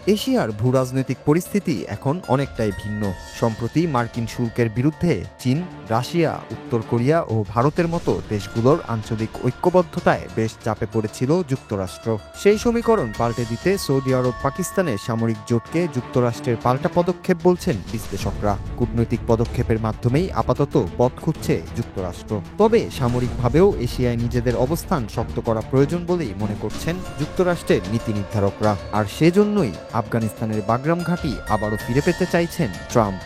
এশিয়ার ভূরাজনৈতিক পরিস্থিতি এখন অনেকটাই ভিন্ন। সম্প্রতি মার্কিন শুল্কের বিরুদ্ধে চীন, রাশিয়া, উত্তর কোরিয়া ও ভারতের মতো দেশগুলোর আঞ্চলিক ঐক্যবদ্ধতায় বেশ চাপে পড়েছিল যুক্তরাষ্ট্র। সেই সমীকরণ পাল্টে দিতে সৌদি আরব পাকিস্তানের সামরিক জোটকে যুক্তরাষ্ট্রের পাল্টা পদক্ষেপ বলছেন বিশ্লেষকরা। কূটনৈতিক পদক্ষেপের মাধ্যমেই আপাতত পথ খুঁজছে যুক্তরাষ্ট্র। তবে সামরিকভাবেও এশিয়ায় নিজেদের অবস্থান শক্ত করা প্রয়োজন বলেই মনে করছেন যুক্তরাষ্ট্রের নীতি নির্ধারকরা। আর সেজন্যই আফগানিস্তানের বাগরাম ঘাঁটি আবারও ফিরে পেতে চাইছেন ট্রাম্প।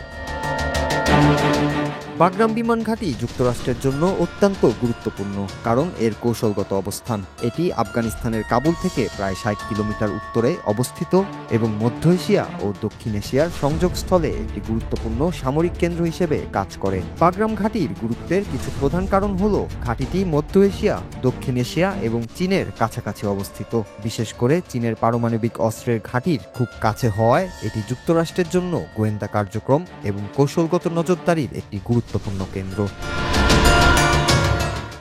বাগরাম বিমান ঘাঁটি যুক্তরাষ্ট্রের জন্য অত্যন্ত গুরুত্বপূর্ণ, কারণ এর কৌশলগত অবস্থান। এটি আফগানিস্তানের কাবুল থেকে প্রায় ৬০ কিলোমিটার উত্তরে অবস্থিত এবং মধ্য এশিয়া ও দক্ষিণ এশিয়ার সংযোগস্থলে একটি গুরুত্বপূর্ণ সামরিক কেন্দ্র হিসেবে কাজ করে। বাগরাম ঘাঁটির গুরুত্বের কিছু প্রধান কারণ হল ঘাঁটিটি মধ্য এশিয়া, দক্ষিণ এশিয়া এবং চীনের কাছাকাছি অবস্থিত। বিশেষ করে চীনের পারমাণবিক অস্ত্রের ঘাঁটির খুব কাছে হওয়ায় এটি যুক্তরাষ্ট্রের জন্য গোয়েন্দা কার্যক্রম এবং কৌশলগত নজরদারির একটি গুরুত্বপূর্ণ কেন্দ্র।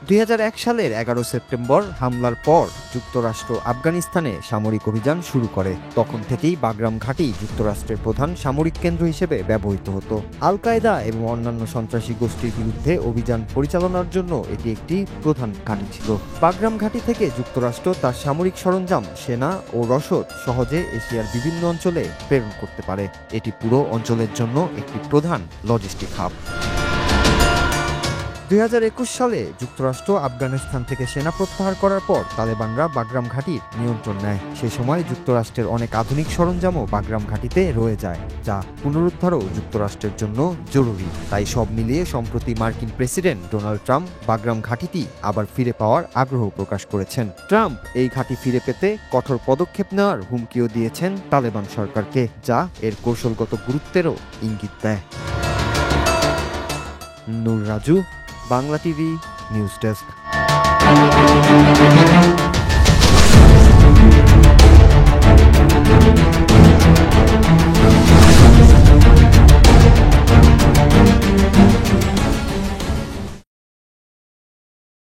২০০১ সালের ১১ সেপ্টেম্বর হামলার পর যুক্তরাষ্ট্র আফগানিস্তানে সামরিক অভিযান শুরু করে। তখন থেকেই বাগরাম ঘাঁটি যুক্তরাষ্ট্রের প্রধান সামরিক কেন্দ্র হিসেবে ব্যবহৃত হতো। আল কায়দা এবং অন্যান্য সন্ত্রাসী গোষ্ঠীর বিরুদ্ধে অভিযান পরিচালনার জন্য এটি একটি প্রধান ঘাঁটি ছিল। বাগরাম ঘাঁটি থেকে যুক্তরাষ্ট্র তার সামরিক সরঞ্জাম, সেনা ও রসদ সহজে এশিয়ার বিভিন্ন অঞ্চলে প্রেরণ করতে পারে। এটি পুরো অঞ্চলের জন্য একটি প্রধান লজিস্টিক হাব। ২০২১ সালে যুক্তরাষ্ট্র আফগানিস্তান থেকে সেনা প্রত্যাহার করার পর তালেবানরা বাগরাম ঘাঁটির নিয়ন্ত্রণ নেয়। সে সময় যুক্তরাষ্ট্রের অনেক আধুনিক সরঞ্জামও বাগরাম ঘাঁটিতে রয়ে যায়, যা পুনরুদ্ধারও যুক্তরাষ্ট্রের জন্য জরুরি। তাই সব মিলিয়ে সম্প্রতি মার্কিন প্রেসিডেন্ট ডোনাল্ড ট্রাম্প বাগরাম ঘাঁটিটি আবার ফিরে পাওয়ার আগ্রহ প্রকাশ করেছেন। ট্রাম্প এই ঘাঁটি ফিরে পেতে কঠোর পদক্ষেপ নেওয়ার হুমকিও দিয়েছেন তালেবান সরকারকে, যা এর কৌশলগত গুরুত্বেরও ইঙ্গিত দেয়। Nur Raju, Bangla TV news desk.